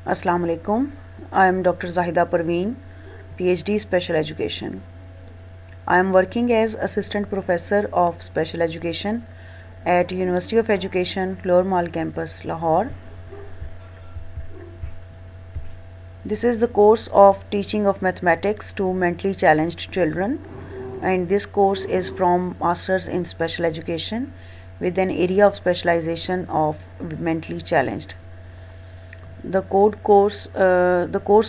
Assalamu alaikum. I am Dr. Zahida Parveen, PhD Special Education. I am working as Assistant Professor of Special Education at University of Education, Lower Mall Campus, Lahore. This is the course of Teaching of Mathematics to Mentally Challenged Children, and this course is from Masters in Special Education with an area of specialization of Mentally Challenged. The course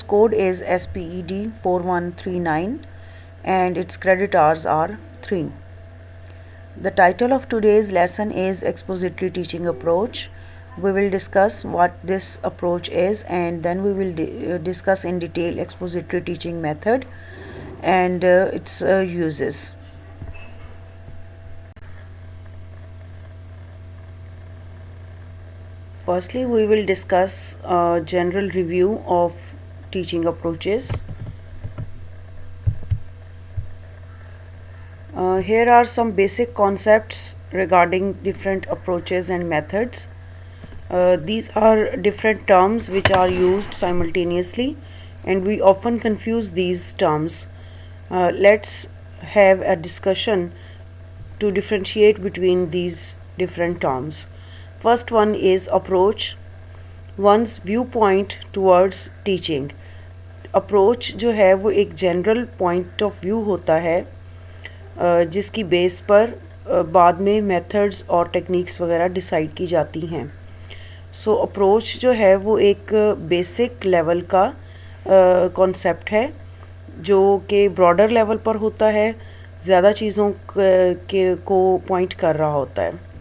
code is SPED 4139 and its credit hours are 3. The title of today's lesson is Expository Teaching Approach. We will discuss what this approach is, and then we will discuss in detail expository teaching method and its uses. Firstly, we will discuss a general review of teaching approaches. Here are some basic concepts regarding different approaches and methods. These are different terms which are used simultaneously, and we often confuse these terms. Let's have a discussion to differentiate between these different terms. First one is approach, one's viewpoint towards teaching. Approach जो है वो एक general point of view होता है जिसकी base पर बाद में मेथड्स और टेक्निक्स वगैरह डिसाइड की जाती हैं. सो अप्रोच जो है वो एक बेसिक लेवल का कॉन्सेप्ट है जो कि ब्रॉडर लेवल पर होता है, ज़्यादा चीज़ों को पॉइंट कर रहा होता है.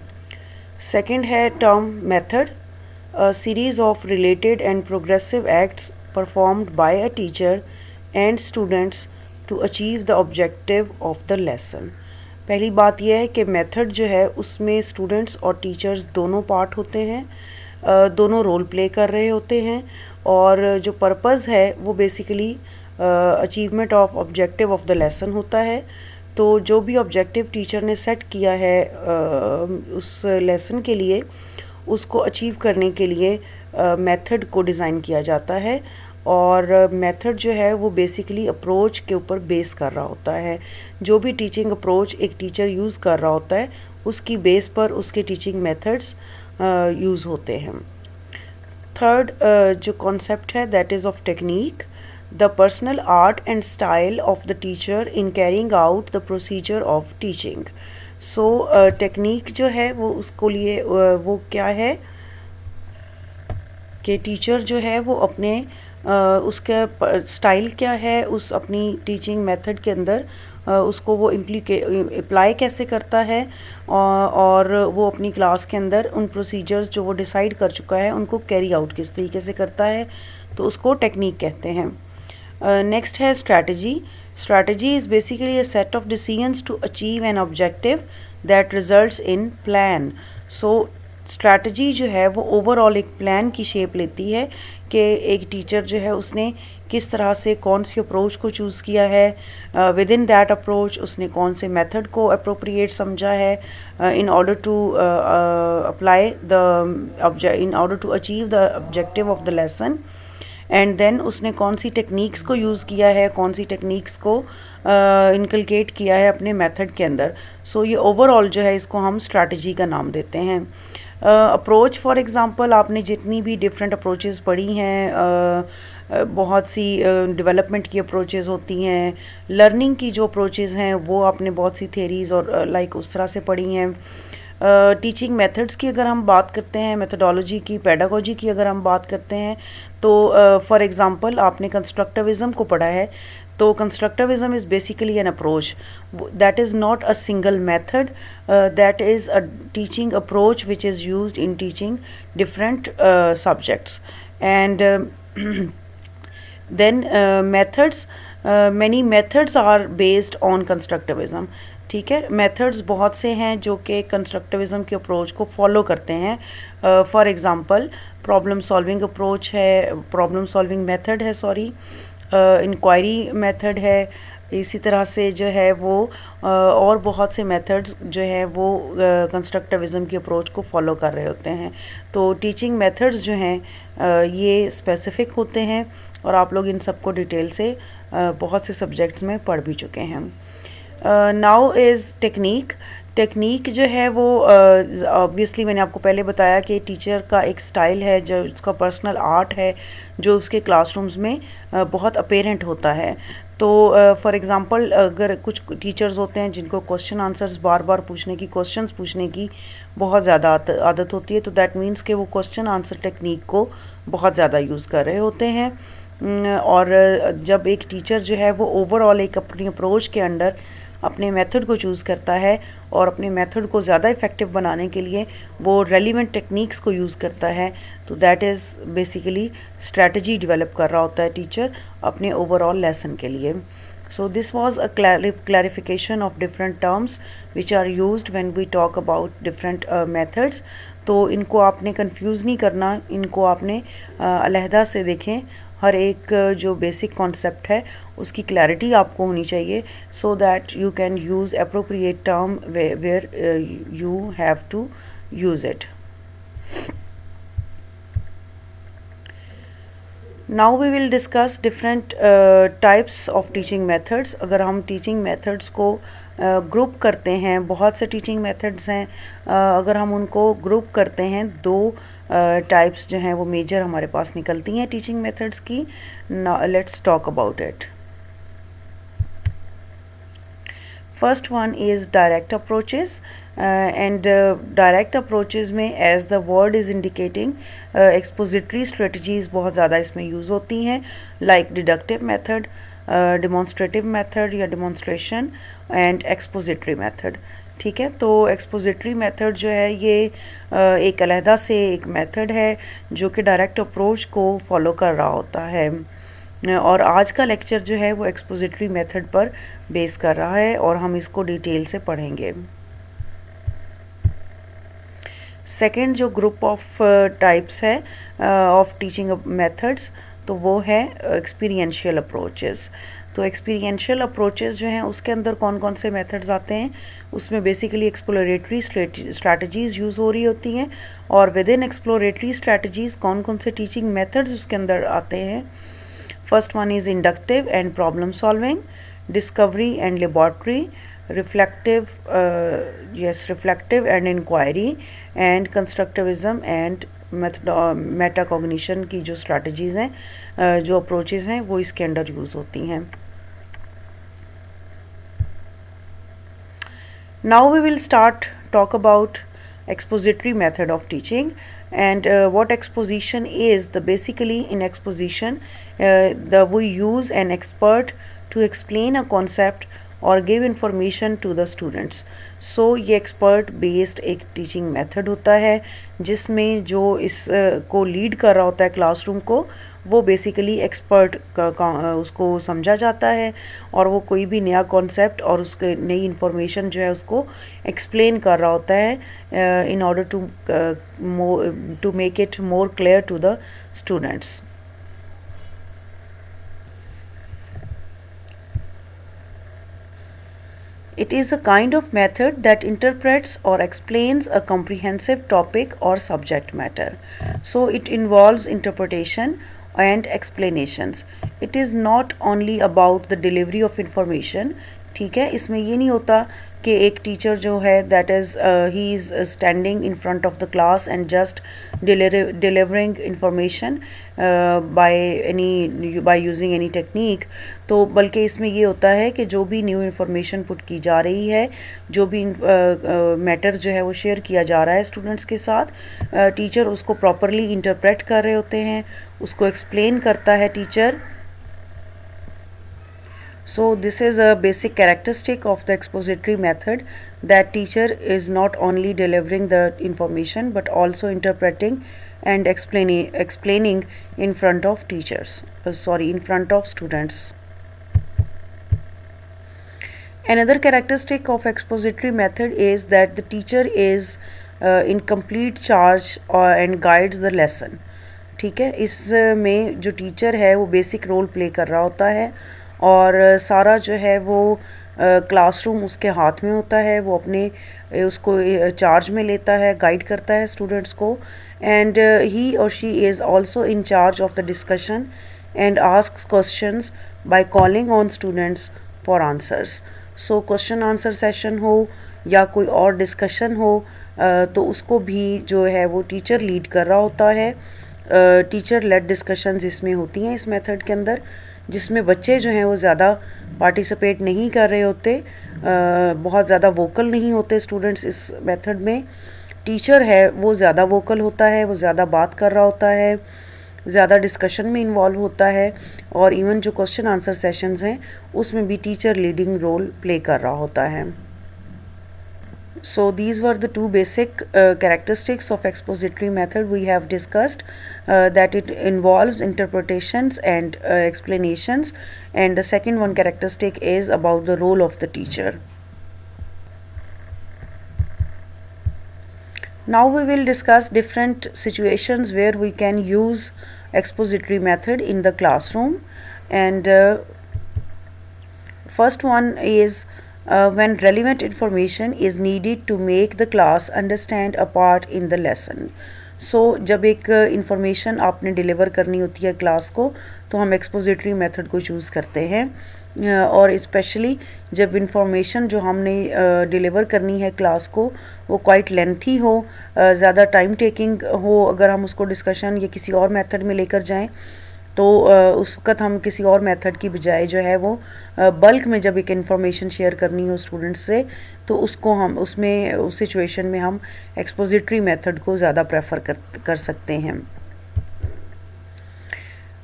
सेकंड है term method, a series of related and progressive acts performed by a teacher and students to achieve the objective of the lesson. पहली बात यह है कि मेथड जो है उसमें स्टूडेंट्स और टीचर्स दोनों पार्ट होते हैं, दोनों रोल प्ले कर रहे होते हैं, और जो पर्पज़ है वो basically achievement of objective of the lesson होता है. तो जो भी ऑब्जेक्टिव टीचर ने सेट किया है उस लेसन के लिए, उसको अचीव करने के लिए मेथड को डिज़ाइन किया जाता है. और मेथड जो है वो बेसिकली अप्रोच के ऊपर बेस कर रहा होता है. जो भी टीचिंग अप्रोच एक टीचर यूज़ कर रहा होता है उसकी बेस पर उसके टीचिंग मेथड्स यूज़ होते हैं. थर्ड जो कॉन्सेप्ट है that is of technique, the personal art and style of the teacher in carrying out the procedure of teaching. So technique जो है वो उसको लिए वो क्या है कि टीचर जो है वो अपने उसका स्टाइल क्या है, उस अपनी टीचिंग मेथड के अंदर उसको वो अप्लाई कैसे करता है, और वो अपनी क्लास के अंदर उन प्रोसीजर्स जो वो डिसाइड कर चुका है उनको कैरी आउट किस तरीके से करता है, तो उसको टेक्निक कहते हैं. Next है strategy. Strategy is basically a set of decisions to achieve an objective that results in plan. So strategy जो है वो ओवरऑल एक प्लान की शेप लेती है कि एक टीचर जो है उसने किस तरह से कौन सी अप्रोच को चूज़ किया है, विद इन दैट अप्रोच उसने कौन से मेथड को अप्रोप्रिएट समझा है in order to apply in order to achieve the objective of the lesson. And then उसने कौन सी टेक्निक्स को यूज़ किया है, कौन सी टेक्निक्स को इनकलकेट किया है अपने मेथड के अंदर. सो ये ओवरऑल जो है इसको हम स्ट्रैटेजी का नाम देते हैं. अप्रोच फॉर एग्जांपल आपने जितनी भी डिफरेंट अप्रोचेस पढ़ी हैं, बहुत सी डेवलपमेंट की अप्रोचेस होती हैं, लर्निंग की जो अप्रोचेस हैं वो आपने बहुत सी थेरीज़ और लाइक उस तरह से पढ़ी हैं. टीचिंग मेथड्स की अगर हम बात करते हैं, मेथडोलॉजी की, पेडागोजी की अगर हम बात करते हैं, तो फॉर एग्जांपल आपने कंस्ट्रक्टिविज़म को पढ़ा है. तो constructivism is basically an approach that is not a single method, that is a teaching approach which is used in teaching different subjects. And then methods, many methods are based on constructivism. ठीक है, methods बहुत से हैं जो कि कंस्ट्रक्टिविज़म के approach को follow करते हैं. For example problem solving approach है, प्रॉब्लम सॉल्विंग मेथड है, सॉरी, इंक्वायरी मेथड है, इसी तरह से जो है वो और बहुत से मेथड्स जो है वो कंस्ट्रक्टिविज़म की अप्रोच को फॉलो कर रहे होते हैं। तो टीचिंग मेथड्स जो हैं ये स्पेसिफिक होते हैं और आप लोग इन सबको डिटेल से बहुत से सब्जेक्ट्स में पढ़ भी चुके हैं। नाउ इज़ टेक्निक जो है वो ऑब्वियसली मैंने आपको पहले बताया कि टीचर का एक स्टाइल है जो उसका पर्सनल आर्ट है जो उसके क्लासरूम्स में बहुत अपेरेंट होता है। तो फॉर एग्ज़ाम्पल अगर कुछ टीचर्स होते हैं जिनको क्वेश्चन आंसर्स बार बार क्वेश्चंस पूछने की बहुत ज़्यादा आदत होती है, तो दैट मीन्स कि वो क्वेश्चन आंसर टेक्निक को बहुत ज़्यादा यूज़ कर रहे होते हैं। और जब एक टीचर जो है वो ओवरऑल एक अपनी अप्रोच के अंडर अपने मेथड को चूज़ करता है और अपने मेथड को ज़्यादा इफ़ेक्टिव बनाने के लिए वो रेलिवेंट टेक्निक्स को यूज़ करता है, तो that is basically strategy develop कर रहा होता है टीचर अपने ओवरऑल लेसन के लिए। So this was a clarification of different terms which are used when we talk about different methods. तो इनको आपने कंफ्यूज नहीं करना, इनको आपने अलहदा से देखें। हर एक जो बेसिक कॉन्सेप्ट है उसकी क्लैरिटी आपको होनी चाहिए so that you can use appropriate term where you have to use it. Now we will discuss different types of teaching methods. अगर हम टीचिंग मेथड्स को ग्रुप करते हैं, बहुत से टीचिंग मेथड्स हैं, अगर हम उनको ग्रुप करते हैं दो टाइप्स जो हैं वो मेजर हमारे पास निकलती हैं टीचिंग मेथड्स की। Let's talk about it. First one is direct approaches and direct approaches में as the word is indicating expository strategies बहुत ज़्यादा इसमें यूज़ होती हैं, like deductive method, demonstrative method या demonstration and expository method। ठीक है, तो एक्सपोजिटरी मेथड जो है ये एक अलहदा से एक मेथड है जो कि डायरेक्ट अप्रोच को फॉलो कर रहा होता है और आज का लेक्चर जो है वो एक्सपोजिटरी मेथड पर बेस कर रहा है और हम इसको डिटेल से पढ़ेंगे। सेकंड जो ग्रुप ऑफ टाइप्स है ऑफ टीचिंग मेथड्स, तो वो है एक्सपीरियंशियल अप्रोचेस। तो एक्सपीरियंशियल अप्रोचेस जो हैं उसके अंदर कौन कौन से मेथड्स आते हैं, उसमें बेसिकली एक्सप्लोरेटरी स्ट्रैटेजीज़ यूज़ हो रही होती हैं और विद इन एक्सप्लोरेटरी स्ट्रैटेजीज़ कौन कौन से टीचिंग मेथड्स उसके अंदर आते हैं। First one is inductive and problem solving, discovery and laboratory, reflective and inquiry, and constructivism and metacognition की जो strategies हैं, जो approaches हैं वो इसके अंदर यूज़ होती हैं। Now we will start talk about expository method of teaching and what exposition is. The basically in exposition we use an expert to explain a concept or give information to the students. So ये expert based एक teaching method होता है जिसमें जो इस को lead कर रहा होता है classroom को, वो बेसिकली एक्सपर्ट का उसको समझा जाता है और वो कोई भी नया कॉन्सेप्ट और उसके नई इन्फॉर्मेशन जो है उसको एक्सप्लेन कर रहा होता है in order to make it more clear to the students. It is a kind of method that interprets or explains a comprehensive topic or subject matter. So it involves interpretation and explanations. It is not only about the delivery of information. ठीक है, इसमें ये नहीं होता कि एक teacher जो है that is he is standing in front of the class and just delivering information by using any technique. तो बल्कि इसमें ये होता है कि जो भी न्यू इन्फॉर्मेशन पुट की जा रही है, जो भी मैटर जो है वो शेयर किया जा रहा है स्टूडेंट्स के साथ, टीचर उसको प्रॉपरली इंटरप्रेट कर रहे होते हैं, उसको एक्सप्लेन करता है teacher. So this is a basic characteristic of the expository method, that teacher is not only delivering the information but also interpreting and explaining in front of in front of students. Another characteristic of expository method is that the teacher is in complete charge and guides the lesson. ठीक है, इसमें जो teacher है वो basic role play कर रहा होता है और सारा जो है वो क्लासरूम उसके हाथ में होता है, वो अपने उसको चार्ज में लेता है, गाइड करता है स्टूडेंट्स को, एंड ही और she is also in charge of the discussion and asks questions by calling on students for answers. So question answer session हो या कोई और डिस्कशन हो तो उसको भी जो है वो टीचर लीड कर रहा होता है। टीचर लेड डिस्कशंस इसमें होती हैं इस मेथड के अंदर, जिसमें बच्चे जो हैं वो ज़्यादा पार्टिसिपेट नहीं कर रहे होते, बहुत ज़्यादा वोकल नहीं होते स्टूडेंट्स इस मेथड में। टीचर है वो ज़्यादा वोकल होता है, वो ज़्यादा बात कर रहा होता है, ज़्यादा डिस्कशन में इन्वॉल्व होता है, और इवन जो क्वेश्चन आंसर सेशंस हैं उसमें भी टीचर लीडिंग रोल प्ले कर रहा होता है। So these were the two basic characteristics of expository method we have discussed, that it involves interpretations and explanations, and the second one characteristic is about the role of the teacher. Now we will discuss different situations where we can use expository method in the classroom, and first one is when relevant information is needed to make the class understand a part in the lesson. So जब एक information आपने deliver करनी होती है class को तो हम expository method को choose करते हैं, और स्पेशली जब इंफॉर्मेशन जो हमने डिलीवर करनी है क्लास को वो क्वाइट लेंथी हो, ज़्यादा टाइम टेकिंग हो, अगर हम उसको डिस्कशन या किसी और मेथड में लेकर जाएं तो उस वक्त हम किसी और मेथड की बजाय जो है वो बल्क में जब एक इन्फॉर्मेशन शेयर करनी हो स्टूडेंट्स से तो उसको हम उसमें उस सिचुएशन में हम एक्सपोजिटरी मेथड को ज़्यादा प्रेफर कर सकते हैं।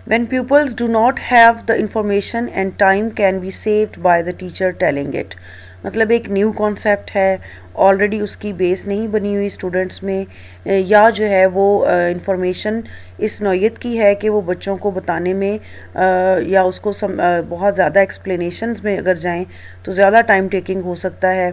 When pupils do not have the information and time can be saved by the teacher telling it, मतलब एक न्यू कॉन्सेप्ट है, ऑलरेडी उसकी बेस नहीं बनी हुई स्टूडेंट्स में, या जो है वो इंफॉर्मेशन इस नौयत की है कि वो बच्चों को बताने में या उसको बहुत ज़्यादा एक्सप्लेनेशंस में अगर जाएं तो ज़्यादा टाइम टेकिंग हो सकता है।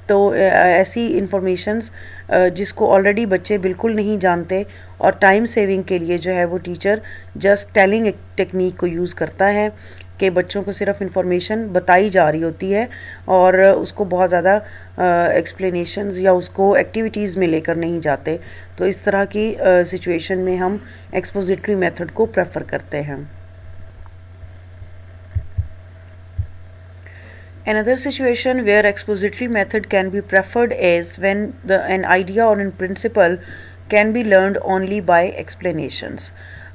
तो ऐसी इंफॉर्मेशंस जिसको ऑलरेडी बच्चे बिल्कुल नहीं जानते और टाइम सेविंग के लिए जो है वो टीचर जस्ट टेलिंग टेक्निक को यूज़ करता है कि बच्चों को सिर्फ इंफॉर्मेशन बताई जा रही होती है और उसको बहुत ज़्यादा एक्सप्लेनेशंस या उसको एक्टिविटीज़ में लेकर नहीं जाते। तो इस तरह की सिचुएशन में हम एक्सपोजिटरी मेथड को प्रेफर करते हैं। Another situation where expository method can be preferred is when an idea or in principle can be learned only by explanations.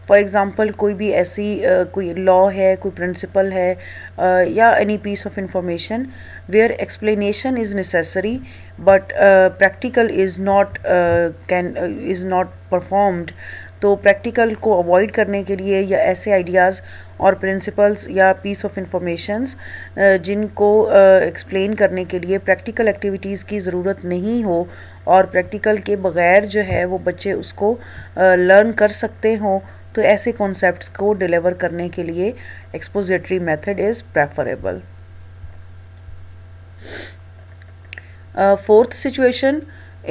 For example, कोई भी ऐसी कोई law है, कोई principle है या any piece of information where explanation is necessary but practical is not performed. तो practical को अवॉइड करने के लिए या ऐसे आइडियाज़ और प्रिंसिपल्स या पीस ऑफ इंफॉर्मेशंस जिनको एक्सप्लेन करने के लिए प्रैक्टिकल एक्टिविटीज़ की ज़रूरत नहीं हो और प्रैक्टिकल के बग़ैर जो है वो बच्चे उसको लर्न कर सकते हों, तो ऐसे कॉन्सेप्ट्स को डिलीवर करने के लिए expository method is preferable. Fourth situation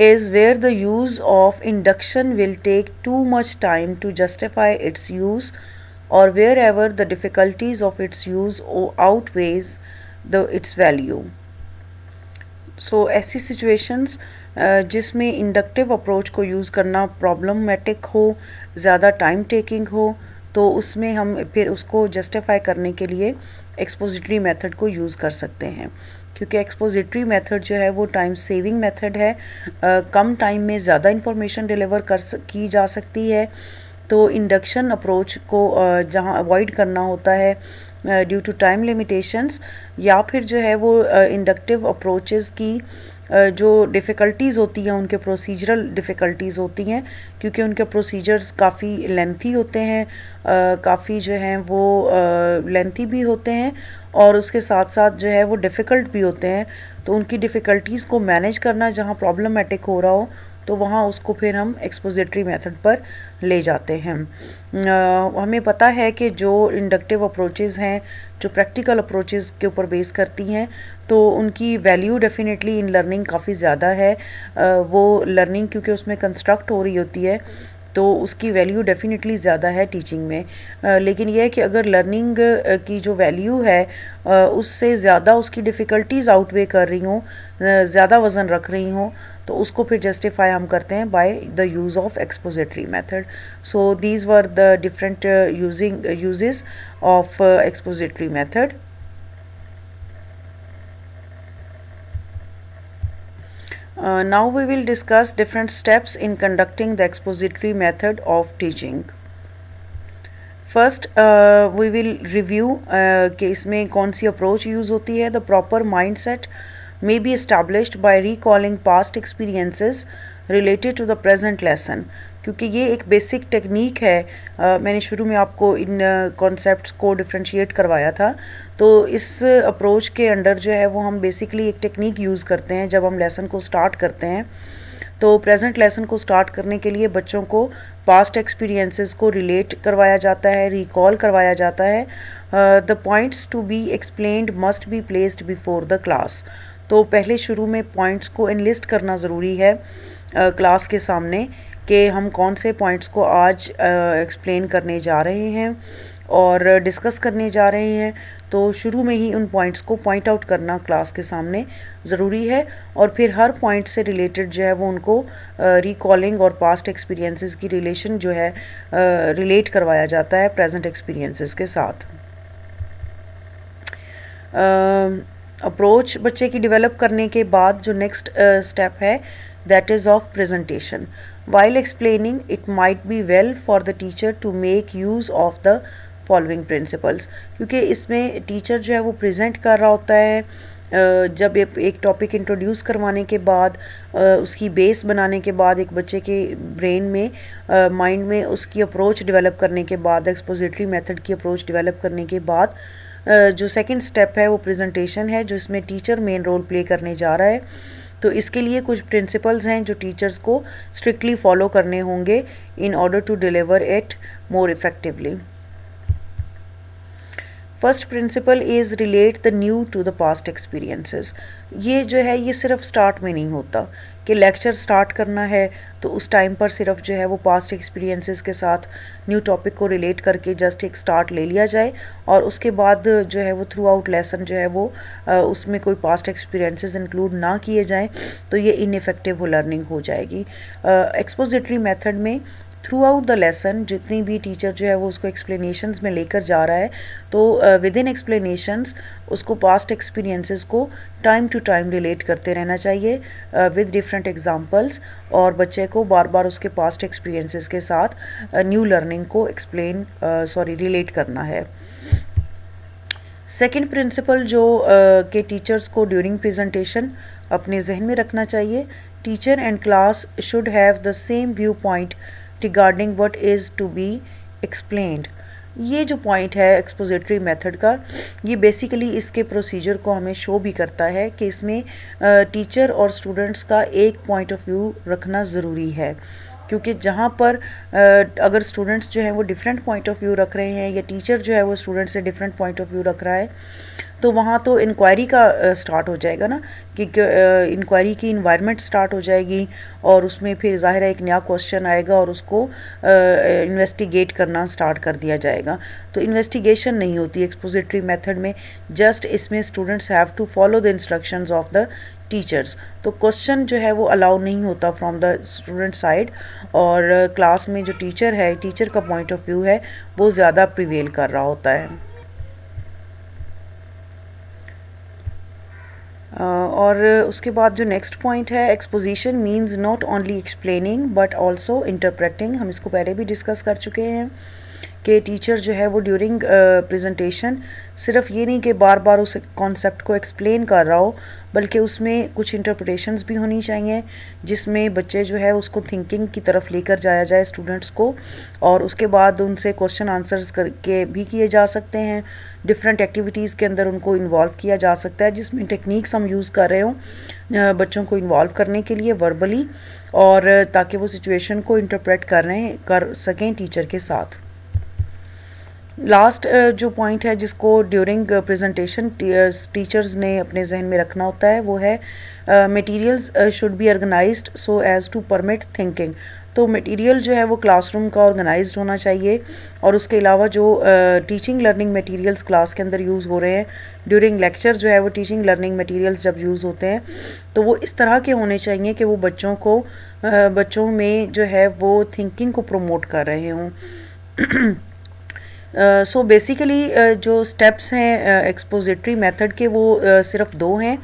is where the use of induction will take too much time to justify its use or wherever the difficulties of its use outweighs its value. So ऐसी situations जिसमें inductive approach को use करना problematic हो, ज़्यादा time taking हो, तो उसमें हम फिर उसको जस्टिफाई करने के लिए एक्सपोजिटरी मेथड को यूज़ कर सकते हैं, क्योंकि एक्सपोजिटरी मेथड जो है वो टाइम सेविंग मेथड है, कम टाइम में ज़्यादा इंफॉर्मेशन डिलीवर की जा सकती है। तो इंडक्शन अप्रोच को जहाँ अवॉइड करना होता है ड्यू टू टाइम लिमिटेशंस, या फिर जो है वो इंडक्टिव अप्रोचेस की जो डिफ़िकल्टीज़ होती हैं उनके प्रोसीजरल डिफ़िकल्टीज़ होती हैं, क्योंकि उनके प्रोसीजर्स काफ़ी लेंथी होते हैं, काफ़ी जो हैं वो लेंथी भी होते हैं और उसके साथ साथ जो है वो डिफ़िकल्ट भी होते हैं। तो उनकी डिफ़िकल्टीज़ को मैनेज करना जहाँ प्रॉब्लमेटिक हो रहा हो तो वहाँ उसको फिर हम एक्सपोजिटरी मेथड पर ले जाते हैं। हमें पता है कि जो इंडक्टिव अप्रोचेज़ हैं जो प्रैक्टिकल अप्रोचेज़ के ऊपर बेस करती हैं तो उनकी वैल्यू डेफिनेटली इन लर्निंग काफ़ी ज़्यादा है। वो लर्निंग क्योंकि उसमें कंस्ट्रक्ट हो रही होती है तो उसकी वैल्यू डेफिनेटली ज़्यादा है टीचिंग में। लेकिन यह है कि अगर लर्निंग की जो वैल्यू है उससे ज़्यादा उसकी डिफ़िकल्टीज़ आउटवे कर रही हों, ज़्यादा वज़न रख रही हों, तो उसको फिर जस्टिफाई हम करते हैं by the use of expository method. So these were the different uses of expository method. Now we will discuss different steps in conducting the expository method of teaching. First, we will review कि इसमें कौन सी approach use होती है. The proper mindset may be established by recalling past experiences related to the present lesson. क्योंकि ये एक basic technique है, मैंने शुरू में आपको इन कॉन्सेप्ट्स को डिफ्रेंशिएट करवाया था। तो इस अप्रोच के अंडर जो है वो हम बेसिकली एक टेक्निक यूज़ करते हैं जब हम लेसन को स्टार्ट करते हैं। तो प्रेजेंट लेसन को स्टार्ट करने के लिए बच्चों को पास्ट एक्सपीरियंसेस को रिलेट करवाया जाता है, रिकॉल करवाया जाता है। The points to be explained must be placed before the class. तो पहले शुरू में पॉइंट्स को एनलिस्ट करना ज़रूरी है क्लास के सामने कि हम कौन से पॉइंट्स को आज एक्सप्लेन करने जा रहे हैं और डिस्कस करने जा रहे हैं। तो शुरू में ही उन पॉइंट्स को पॉइंट आउट करना क्लास के सामने ज़रूरी है और फिर हर पॉइंट से रिलेटेड जो है वो उनको रिकॉलिंग और पास्ट एक्सपीरियंसेस की रिलेशन जो है रिलेट करवाया जाता है प्रेजेंट एक्सपीरियंसेस के साथ। अप्रोच बच्चे की डेवलप करने के बाद जो नेक्स्ट स्टेप है that is of presentation. While explaining, it might be well for the teacher to make use of the following principles. क्योंकि इसमें टीचर जो है वो प्रेजेंट कर रहा होता है, जब एक टॉपिक इंट्रोड्यूस करवाने के बाद, उसकी बेस बनाने के बाद, एक बच्चे के ब्रेन में, माइंड में उसकी अप्रोच डेवलप करने के बाद, एक्सपोजिटरी मेथड की अप्रोच डेवलप करने के बाद जो सेकंड स्टेप है वो प्रेजेंटेशन है, जो इसमें टीचर मेन रोल प्ले करने जा रहा है। तो इसके लिए कुछ प्रिंसिपल्स हैं जो टीचर्स को स्ट्रिक्टली फॉलो करने होंगे in order to deliver it more effectively. First principle is relate the new to the past experiences. ये जो है ये सिर्फ स्टार्ट में नहीं होता कि लेक्चर स्टार्ट करना है तो उस टाइम पर सिर्फ जो है वो पास्ट एक्सपीरियंसेस के साथ न्यू टॉपिक को रिलेट करके जस्ट एक स्टार्ट ले लिया जाए और उसके बाद जो है वो थ्रू आउट लेसन जो है वो उसमें कोई पास्ट एक्सपीरियंसेस इंक्लूड ना किए जाएं, तो ये इनइफेक्टिव लर्निंग हो जाएगी। एक्सपोजिटरी मेथड में थ्रू आउट द लेसन जितनी भी टीचर जो है वो उसको एक्सप्लेनेशंस में लेकर जा रहा है, तो विद इन एक्सप्लेनेशंस उसको पास्ट एक्सपीरियंसेस को टाइम टू टाइम रिलेट करते रहना चाहिए विद डिफरेंट एग्जांपल्स, और बच्चे को बार बार उसके पास्ट एक्सपीरियंसेस के साथ न्यू लर्निंग को रिलेट करना है। सेकंड प्रिंसिपल जो के टीचर्स को ड्यूरिंग प्रेजेंटेशन अपने जहन में रखना चाहिए, teacher and class should have the same view point regarding what is to be explained. ये जो पॉइंट है एक्सपोजिटरी मेथड का, ये बेसिकली इसके प्रोसीजर को हमें शो भी करता है कि इसमें टीचर और स्टूडेंट्स का एक पॉइंट ऑफ व्यू रखना ज़रूरी है। क्योंकि जहाँ पर अगर स्टूडेंट्स जो हैं वो डिफरेंट पॉइंट ऑफ व्यू रख रहे हैं या टीचर जो है वो स्टूडेंट से डिफरेंट पॉइंट ऑफ व्यू रख रहा है, तो वहाँ तो इंक्वायरी का स्टार्ट हो जाएगा ना, कि इंक्वायरी की इन्वायरमेंट स्टार्ट हो जाएगी और उसमें फिर ज़ाहिर है एक नया क्वेश्चन आएगा और उसको इन्वेस्टिगेट करना स्टार्ट कर दिया जाएगा। तो इन्वेस्टिगेशन नहीं होती एक्सपोजिटरी मेथड में, जस्ट इसमें students have to follow the instructions of the teachers. तो क्वेश्चन जो है वो अलाउ नहीं होता फ्रॉम द स्टूडेंट साइड, और क्लास में जो टीचर है, टीचर का पॉइंट ऑफ व्यू है वो ज़्यादा प्रिवेल कर रहा होता है। और उसके बाद जो नेक्स्ट पॉइंट है, exposition means not only explaining but also interpreting. हम इसको पहले भी डिस्कस कर चुके हैं कि टीचर जो है वो ड्यूरिंग प्रेजेंटेशन सिर्फ ये नहीं कि बार बार उस कॉन्सेप्ट को एक्सप्लेन कर रहा हो, बल्कि उसमें कुछ इंटरप्रिटेशंस भी होनी चाहिए जिसमें बच्चे जो है उसको थिंकिंग की तरफ लेकर जाया जाए स्टूडेंट्स को, और उसके बाद उनसे क्वेश्चन आंसर्स करके भी किए जा सकते हैं। डिफरेंट एक्टिविटीज़ के अंदर उनको इन्वॉल्व किया जा सकता है जिसमें टेक्निक्स हम यूज़ कर रहे हों बच्चों को इन्वॉल्व करने के लिए वर्बली, और ताकि वो सिचुएशन को इंटरप्रेट कर सकें टीचर के साथ। लास्ट जो पॉइंट है जिसको ड्यूरिंग प्रेजेंटेशन टीचर्स ने अपने जहन में रखना होता है वो है materials should be organised so as to permit thinking. तो मटेरियल जो है वो क्लासरूम का ऑर्गेनाइज्ड होना चाहिए, और उसके अलावा जो टीचिंग लर्निंग मटेरियल्स क्लास के अंदर यूज़ हो रहे हैं ड्यूरिंग लेक्चर जो है वो टीचिंग लर्निंग मटेरियल्स जब यूज़ होते हैं तो वो इस तरह के होने चाहिए कि वो बच्चों में जो है वो थिंकिंग को प्रमोट कर रहे हों। सो बेसिकली जो स्टेप्स हैं एक्सपोजिटरी मेथड के वो सिर्फ दो हैं।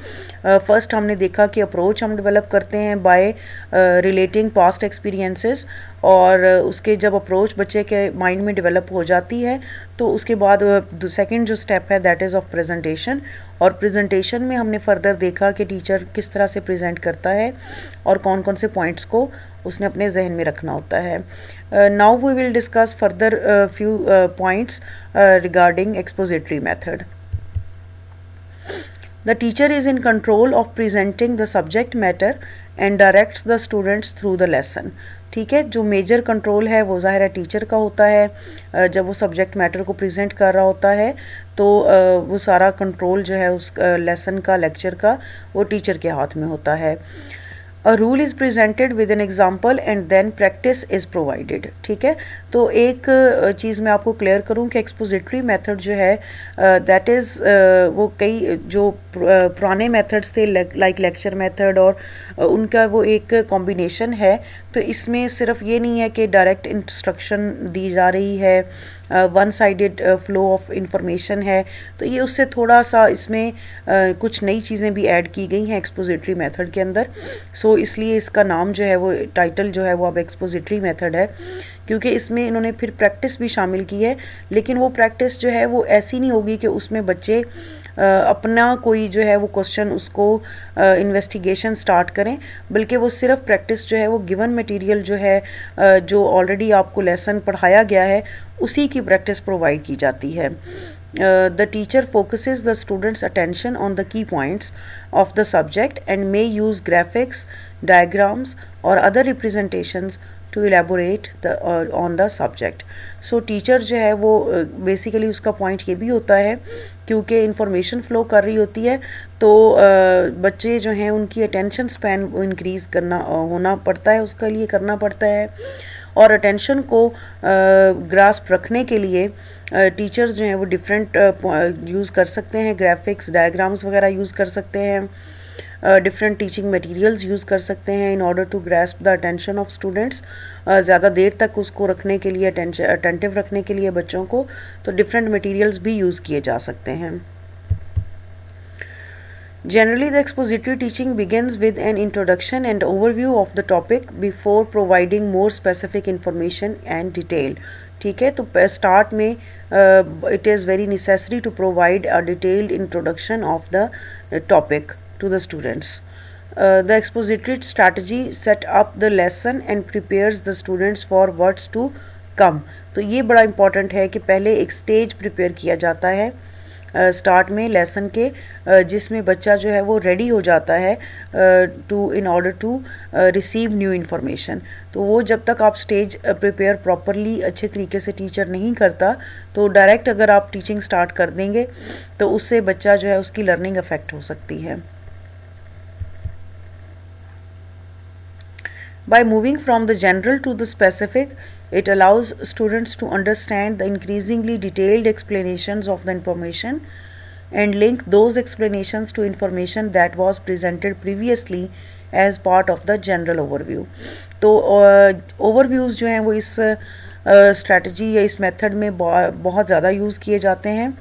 फर्स्ट हमने देखा कि अप्रोच हम डेवलप करते हैं बाय रिलेटिंग पास्ट एक्सपीरियंसेस, और उसके जब अप्रोच बच्चे के माइंड में डेवलप हो जाती है तो उसके बाद सेकंड जो स्टेप है दैट इज़ ऑफ प्रेजेंटेशन। और प्रेजेंटेशन में हमने फर्दर देखा कि टीचर किस तरह से प्रेजेंट करता है और कौन कौन से पॉइंट्स को उसने अपने जहन में रखना होता है। Now we will discuss further few points regarding expository method. The teacher is in control of presenting the subject matter and directs the students through the lesson। ठीक है, जो मेजर कंट्रोल है वो ज़ाहिर है टीचर का होता है। जब वो सब्जेक्ट मैटर को प्रेजेंट कर रहा होता है तो वो सारा कंट्रोल जो है उस लेसन का, लेक्चर का, वो टीचर के हाथ में होता है। A rule is presented with an example and then practice is provided। ठीक है, तो एक चीज़ मैं आपको क्लियर करूं कि एक्सपोजिटरी मेथड जो है दैट इज़ वो कई जो पुराने मेथड्स थे लाइक लेक्चर मेथड और उनका वो एक कॉम्बिनेशन है। तो इसमें सिर्फ ये नहीं है कि डायरेक्ट इंस्ट्रक्शन दी जा रही है, one sided flow of information है, तो ये उससे थोड़ा सा इसमें कुछ नई चीज़ें भी ऐड की गई हैं एक्सपोजिटरी मेथड के अंदर। सो इसलिए इसका नाम जो है वो टाइटल जो है वो अब एक्सपोजिटरी मेथड है, क्योंकि इसमें इन्होंने फिर प्रैक्टिस भी शामिल की है। लेकिन वो प्रैक्टिस जो है वो ऐसी नहीं होगी कि उसमें बच्चे अपना कोई जो है वो क्वेश्चन उसको इन्वेस्टिगेशन स्टार्ट करें, बल्कि वो सिर्फ प्रैक्टिस जो है वो गिवन मटेरियल जो है जो ऑलरेडी आपको लेसन पढ़ाया गया है उसी की प्रैक्टिस प्रोवाइड की जाती है। The teacher focuses the students' attention on the key points of the subject and may use graphics, diagrams or other representations to elaborate on the subject। So teacher जो है वो basically उसका point ये भी होता है क्योंकि information flow कर रही होती है तो बच्चे जो हैं उनकी attention span increase करना होना पड़ता है, उसके लिए करना पड़ता है। और अटेंशन को ग्रास्प रखने के लिए टीचर्स जो हैं वो डिफरेंट यूज़ कर सकते हैं, ग्राफिक्स, डायग्राम्स वगैरह यूज़ कर सकते हैं, डिफरेंट टीचिंग मटेरियल्स यूज़ कर सकते हैं in order to grasp the attention of students. ज़्यादा देर तक उसको रखने के लिए, अटेंटिव रखने के लिए बच्चों को, तो डिफरेंट मटेरियल्स भी यूज़ किए जा सकते हैं। Generally, the expository teaching begins with an introduction and overview of the topic before providing more specific information and detail। ठीक है, तो start में it is very necessary to provide a detailed introduction of the topic to the students। The expository strategy set up the lesson and prepares the students for what's to come। तो ये बड़ा important है कि पहले एक stage prepare किया जाता है स्टार्ट में लेसन के, जिसमें बच्चा जो है वो रेडी हो जाता है in order to receive new information. तो वो जब तक आप स्टेज प्रिपेयर प्रॉपरली अच्छे तरीके से टीचर नहीं करता तो डायरेक्ट अगर आप टीचिंग स्टार्ट कर देंगे तो उससे बच्चा जो है उसकी लर्निंग अफेक्ट हो सकती है। By moving from the general to the specific, it allows students to understand the increasingly detailed explanations of the information and link those explanations to information that was presented previously as part of the general overview। तो overviews जो हैं वो इस strategy या इस method में बहुत ज़्यादा यूज़ किए जाते हैं।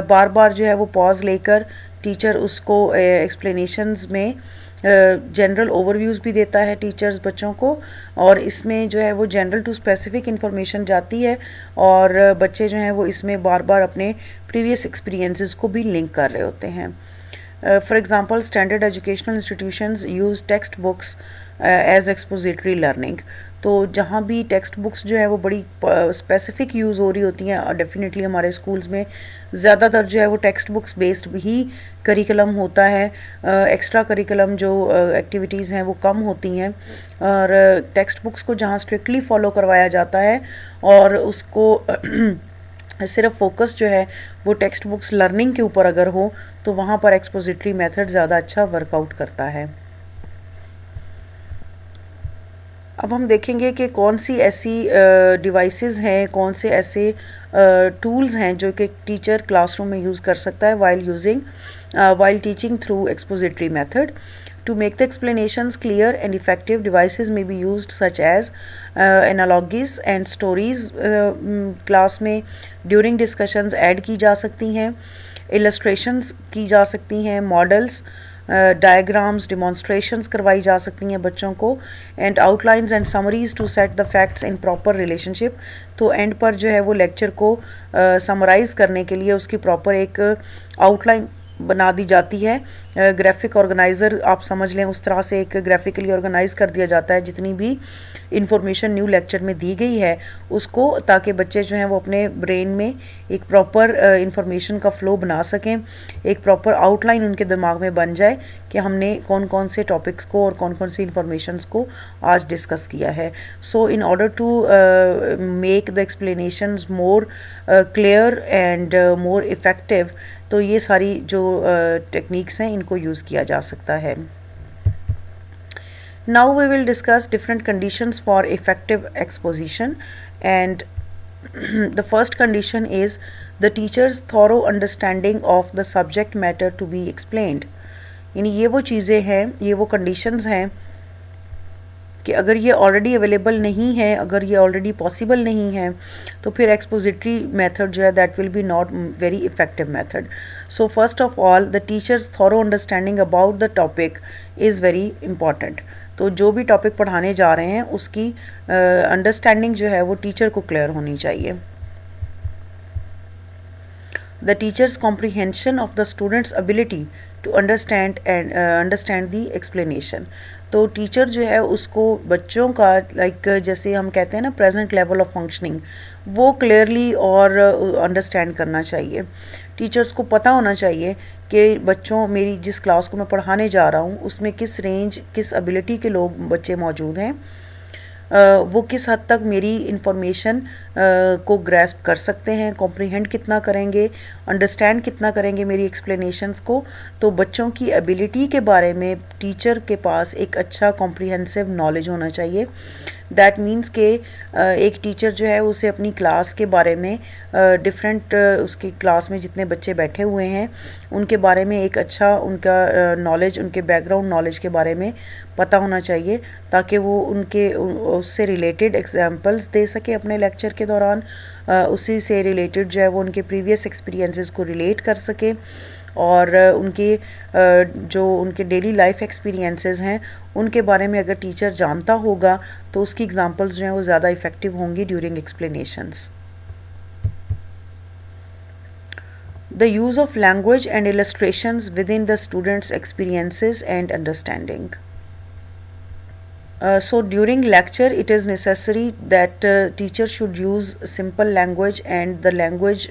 बार बार जो है वो pause लेकर टीचर उसको explanations में जनरल ओवरव्यूज़ भी देता है टीचर्स बच्चों को, और इसमें जो है वो जनरल टू स्पेसिफिक इंफॉर्मेशन जाती है और बच्चे जो हैं वो इसमें बार बार अपने प्रीवियस एक्सपीरियंसेस को भी लिंक कर रहे होते हैं। For example standard educational institutions use text books as expository learning. तो जहाँ भी टेक्स्ट बुक्स जो है वो बड़ी स्पेसिफिक यूज़ हो रही होती हैं, डेफिनेटली हमारे स्कूल्स में ज़्यादातर जो है वो टेक्स्ट बुक्स बेस्ड ही करिकुलम होता है। एक्स्ट्रा करिकुलम जो एक्टिविटीज़ हैं वो कम होती हैं, और टेक्स्ट बुक्स को जहाँ स्ट्रिक्टली फॉलो करवाया जाता है और उसको सिर्फ फोकस जो है वो टेक्स्ट बुक्स लर्निंग के ऊपर अगर हो तो वहाँ पर एक्सपोजिटरी मेथड ज़्यादा अच्छा वर्कआउट करता है। अब हम देखेंगे कि कौन सी ऐसी डिवाइसेस हैं, कौन से ऐसे टूल्स हैं जो कि टीचर क्लासरूम में यूज़ कर सकता है while teaching through expository method. To make the explanations clear and effective, devices may be used such as analogies and stories class में during discussions add की जा सकती हैं, illustrations की जा सकती हैं, models, डायग्राम्स, डिमॉन्स्ट्रेशंस करवाई जा सकती हैं बच्चों को, and outlines and summaries to set the facts in proper relationship. तो एंड पर जो है वो लेक्चर को समराइज़ करने के लिए उसकी प्रॉपर एक आउटलाइन बना दी जाती है. ग्राफिक ऑर्गेनाइज़र आप समझ लें, उस तरह से एक ग्राफिकली ऑर्गेनाइज कर दिया जाता है जितनी भी इंफॉर्मेशन न्यू लेक्चर में दी गई है उसको, ताकि बच्चे जो हैं वो अपने ब्रेन में एक प्रॉपर इंफॉर्मेशन का फ्लो बना सकें, एक प्रॉपर आउटलाइन उनके दिमाग में बन जाए कि हमने कौन कौन से टॉपिक्स को और कौन कौन सी इंफॉर्मेशंस को आज डिस्कस किया है. So in order to make the explanations more clear and more effective, तो ये सारी जो टेक्निक्स हैं इनको यूज़ किया जा सकता है. Now we will discuss different conditions for effective exposition, and the first condition is the teacher's thorough understanding of the subject matter to be explained. यानी ये वो चीज़ें हैं, ये वो conditions हैं कि अगर ये ऑलरेडी अवेलेबल नहीं है, अगर ये ऑलरेडी पॉसिबल नहीं है, तो फिर एक्सपोजिटरी मेथड जो है that will be not very effective method. So first of all the teachers thorough understanding about the topic is very important. तो जो भी टॉपिक पढ़ाने जा रहे हैं उसकी अंडरस्टैंडिंग जो है वो टीचर को क्लियर होनी चाहिए. The teacher's comprehension of the student's ability to understand the explanation. तो टीचर जो है उसको बच्चों का जैसे हम कहते हैं ना प्रेजेंट लेवल ऑफ फंक्शनिंग, वो क्लियरली और अंडरस्टैंड करना चाहिए. टीचर्स को पता होना चाहिए कि बच्चों, मेरी जिस क्लास को मैं पढ़ाने जा रहा हूँ उसमें किस रेंज, किस एबिलिटी के लोग बच्चे मौजूद हैं, वो किस हद तक मेरी इंफॉर्मेशन को ग्रैस्प कर सकते हैं, कॉम्प्रीहेंड कितना करेंगे, अंडरस्टैंड कितना करेंगे मेरी एक्सप्लेनेशंस को. तो बच्चों की एबिलिटी के बारे में टीचर के पास एक अच्छा कॉम्प्रीहेंसिव नॉलेज होना चाहिए. दैट मीन्स के एक टीचर जो है उसे अपनी क्लास के बारे में डिफरेंट उसकी क्लास में जितने बच्चे बैठे हुए हैं उनके बारे में एक अच्छा उनका नॉलेज, उनके बैकग्राउंड नॉलेज के बारे में पता होना चाहिए, ताकि वो उनके उससे रिलेटेड एग्जांपल्स दे सके अपने लेक्चर के दौरान, उसी से रिलेटेड जो है वो उनके प्रीवियस एक्सपीरियंसेस को रिलेट कर सके, और उनके जो उनके डेली लाइफ एक्सपीरियंसेस हैं उनके बारे में अगर टीचर जानता होगा तो उसकी एग्जांपल्स जो हैं वो ज़्यादा इफ़ेक्टिव होंगी during explanations. The use of language and illustrations within the student's experiences and understanding. So during lecture it is necessary that teacher should use simple language, and the language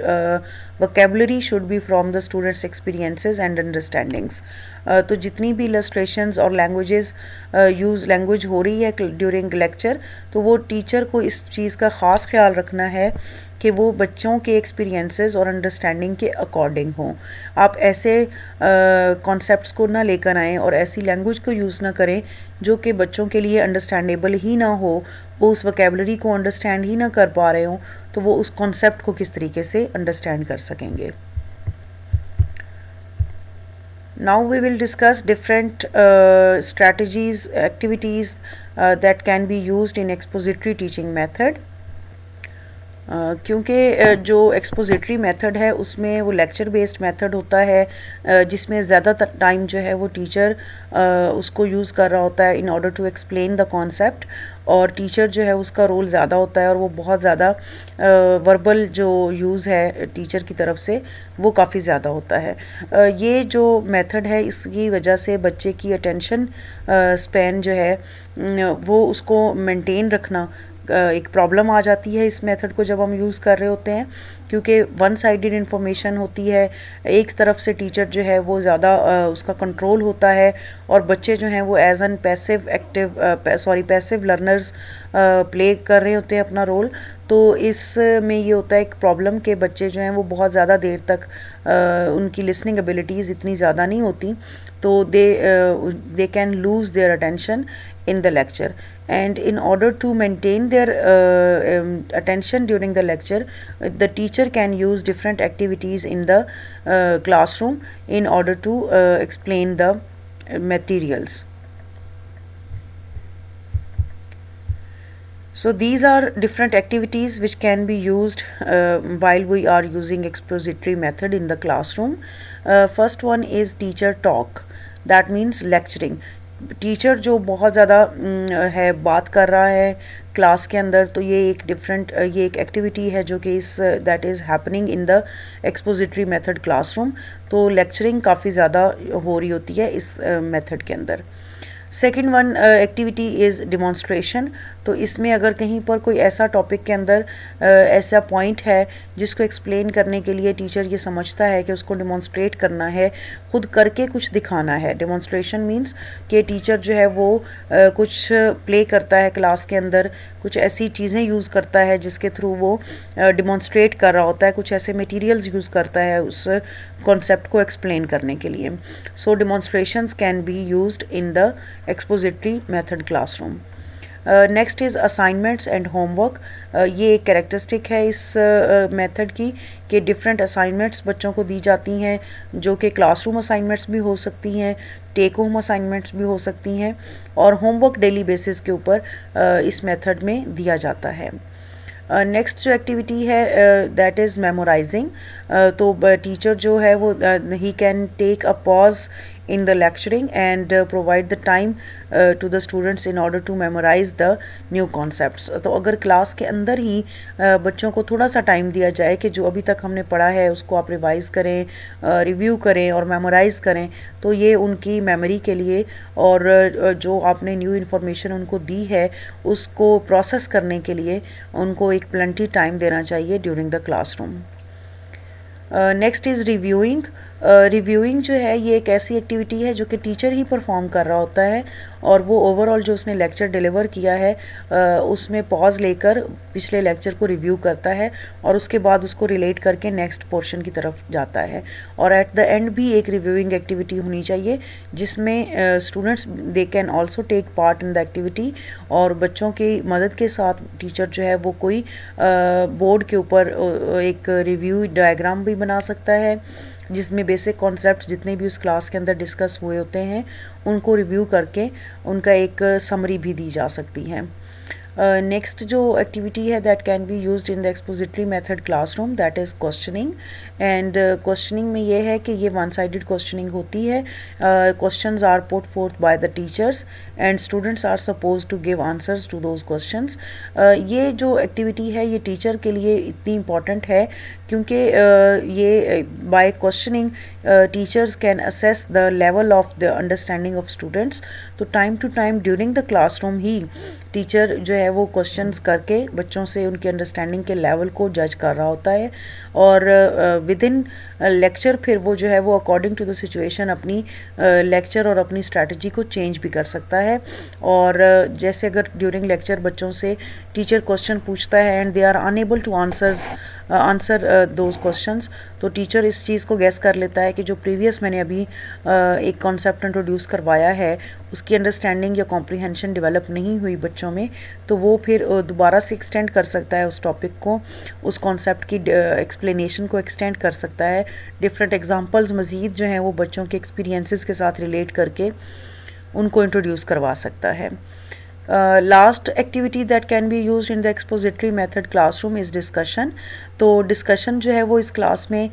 vocabulary should be from the students experiences and understandings. तो जितनी भी illustrations और languages language हो रही है during lecture, तो वो teacher को इस चीज़ का ख़ास ख्याल रखना है कि वो बच्चों के एक्सपीरियंसेस और अंडरस्टैंडिंग के अकॉर्डिंग हों. आप ऐसे कॉन्सेप्ट्स को ना लेकर आएँ और ऐसी लैंग्वेज को यूज़ ना करें जो कि बच्चों के लिए अंडरस्टैंडेबल ही ना हो, वो उस वोकेबलरी को अंडरस्टैंड ही ना कर पा रहे हों, तो वो उस कॉन्सेप्ट को किस तरीके से अंडरस्टैंड कर सकेंगे. Now we will discuss different strategies, activities that can be used in expository teaching method. क्योंकि जो एक्सपोजिटरी मेथड है उसमें वो लेक्चर बेस्ड मेथड होता है जिसमें ज़्यादातर टाइम जो है वो टीचर उसको यूज़ कर रहा होता है in order to explain the concept, और टीचर जो है उसका रोल ज़्यादा होता है और वो बहुत ज़्यादा वर्बल जो यूज़ है टीचर की तरफ से वो काफ़ी ज़्यादा होता है. ये जो मेथड है इसकी वजह से बच्चे की अटेंशन स्पैन जो है वो उसको मेंटेन रखना एक प्रॉब्लम आ जाती है इस मेथड को जब हम यूज़ कर रहे होते हैं, क्योंकि वन साइडेड इन्फॉर्मेशन होती है, एक तरफ से टीचर जो है वो ज़्यादा उसका कंट्रोल होता है, और बच्चे जो हैं वो as an passive learners play कर रहे होते हैं अपना रोल. तो इसमें ये होता है एक प्रॉब्लम कि बच्चे जो हैं वो बहुत ज़्यादा देर तक उनकी लिसनिंग एबिलिटीज़ इतनी ज़्यादा नहीं होती, तो they can lose their attention in the lecture, and in order to maintain their attention during the lecture, the teacher can use different activities in the classroom in order to explain the materials. So these are different activities which can be used while we are using expository method in the classroom. First one is teacher talk, that means lecturing. Teacher जो बहुत ज़्यादा है बात कर रहा है class के अंदर, तो ये एक एक्टिविटी है जो कि इस that is happening in the expository method classroom. तो लेक्चरिंग काफ़ी ज़्यादा हो रही होती है इस मेथड के अंदर. Second one activity is demonstration. तो इसमें अगर कहीं पर कोई ऐसा टॉपिक के अंदर ऐसा पॉइंट है जिसको एक्सप्लेन करने के लिए टीचर ये समझता है कि उसको डिमॉन्स्ट्रेट करना है, खुद करके कुछ दिखाना है. डिमॉन्स्ट्रेशन मीन्स कि टीचर जो है वो कुछ प्ले करता है क्लास के अंदर, कुछ ऐसी चीज़ें यूज़ करता है जिसके थ्रू वो डिमॉन्स्ट्रेट कर रहा होता है, कुछ ऐसे मटेरियल्स यूज़ करता है उस कॉन्सेप्ट को एक्सप्लेन करने के लिए. So demonstrations can be used in the expository method classroom. Next is assignments and homework. ये एक कैरेक्टरिस्टिक है इस मेथड की कि डिफरेंट असाइनमेंट्स बच्चों को दी जाती हैं, जो कि क्लासरूम असाइनमेंट्स भी हो सकती हैं, टेक होम असाइनमेंट्स भी हो सकती हैं, और होमवर्क डेली बेसिस के ऊपर इस मेथड में दिया जाता है. नेक्स्ट जो एक्टिविटी है दैट इज़ मेमोराइजिंग. तो टीचर जो है वो ही can take a pause in the lecturing and provide the time to the students in order to memorize the new concepts. तो अगर क्लास के अंदर ही बच्चों को थोड़ा सा टाइम दिया जाए कि जो अभी तक हमने पढ़ा है उसको आप रिवाइज करें, रिव्यू करें और मेमोराइज करें, तो ये उनकी मेमोरी के लिए और जो आपने न्यू इन्फॉर्मेशन उनको दी है उसको प्रोसेस करने के लिए उनको एक प्लेंटी टाइम देना चाहिए during the classroom. Next is reviewing. Reviewing जो है ये एक ऐसी एक्टिविटी है जो कि टीचर ही परफॉर्म कर रहा होता है और वो ओवरऑल जो उसने लेक्चर डिलीवर किया है उसमें पॉज लेकर पिछले लेक्चर को रिव्यू करता है और उसके बाद उसको रिलेट करके नेक्स्ट पोर्शन की तरफ जाता है. और एट द एंड भी एक रिव्यूइंग एक्टिविटी होनी चाहिए जिसमें students they can also take part in the activity, और बच्चों की मदद के साथ टीचर जो है वो कोई बोर्ड के ऊपर एक रिव्यू डायग्राम भी बना सकता है जिसमें बेसिक कॉन्सेप्ट्स जितने भी उस क्लास के अंदर डिस्कस हुए होते हैं उनको रिव्यू करके उनका एक समरी भी दी जा सकती है. नेक्स्ट जो एक्टिविटी है that can be used in the expository method classroom that is questioning. And questioning में ये है कि ये वन साइडेड क्वेश्चनिंग होती है. Questions are put forth by the teachers and students are suppose to give answers to those questions. ये जो activity है ये टीचर के लिए इतनी इम्पॉर्टेंट है क्योंकि ये by questioning teachers can assess the level of the understanding of students. तो time to time during the classroom ही टीचर जो है वो क्वेश्चंस करके बच्चों से उनकी अंडरस्टैंडिंग के लेवल को जज कर रहा होता है और विद इन लेक्चर फिर वो जो है वो अकॉर्डिंग टू द सिचुएशन अपनी लेक्चर और अपनी स्ट्रैटेजी को चेंज भी कर सकता है. और जैसे अगर ड्यूरिंग लेक्चर बच्चों से टीचर क्वेश्चन पूछता है and they are unable to answer those questions, तो टीचर इस चीज़ को गैस कर लेता है कि जो प्रीवियस मैंने अभी एक कॉन्सेप्ट इंट्रोड्यूस करवाया है उसकी अंडरस्टैंडिंग या कॉम्प्रीहेंशन डेवलप नहीं हुई बच्चों में, तो वो फिर दोबारा से एक्सटेंड कर सकता है उस टॉपिक को, उस कॉन्सेप्ट की एक्सप्लेनेशन को एक्सटेंड कर सकता है. डिफरेंट एग्जांपल्स मज़ीद जो हैं वो बच्चों के एक्सपीरियंसेस के साथ रिलेट करके उनको इंट्रोड्यूस करवा सकता है. Last activity that can be used in the expository method classroom is discussion. तो डिस्कशन जो है वो इस क्लास में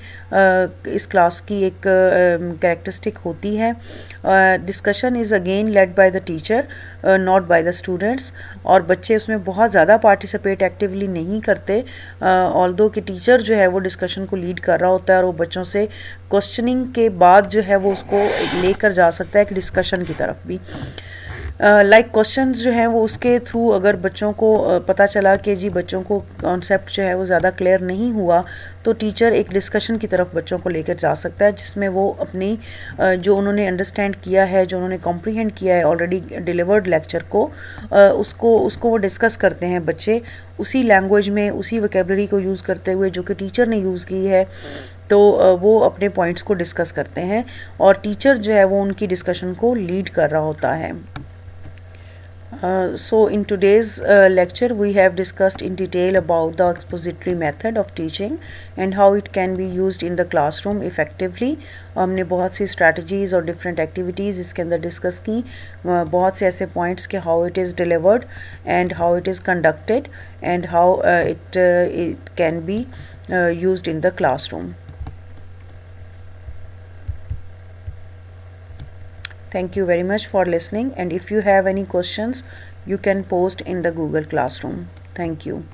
इस क्लास की एक कैरेक्टरिस्टिक होती है. Discussion is again led by the teacher not by the students, और बच्चे उसमें बहुत ज़्यादा पार्टिसिपेट एक्टिवली नहीं करते ऑल्दो कि टीचर जो है वो डिस्कशन को लीड कर रहा होता है और वो बच्चों से क्वेश्चनिंग के बाद जो है वो उसको लेकर जा सकता है कि डिस्कशन की तरफ भी. लाइक क्वेश्चंस जो हैं वो उसके थ्रू अगर बच्चों को पता चला कि जी बच्चों को कॉन्सेप्ट जो है वो ज़्यादा क्लियर नहीं हुआ, तो टीचर एक डिस्कशन की तरफ बच्चों को लेकर जा सकता है जिसमें वो अपनी जो उन्होंने अंडरस्टैंड किया है, जो उन्होंने कॉम्प्रीहेंड किया है ऑलरेडी डिलीवर्ड लेक्चर को, उसको वो डिस्कस करते हैं बच्चे उसी लैंग्वेज में, उसी वोकेबलरी को यूज़ करते हुए जो कि टीचर ने यूज़ की है. तो वो अपने पॉइंट्स को डिस्कस करते हैं और टीचर जो है वो उनकी डिस्कशन को लीड कर रहा होता है. So in today's lecture we have discussed in detail about the expository method of teaching and how it can be used in the classroom effectively. हमने बहुत सी strategies और different activities इसके अंदर discuss की, बहुत से ऐसे points के how it is delivered and how it is conducted and how it can be used in the classroom. Thank you very much for listening, and if you have any questions you can post in the Google Classroom. Thank you.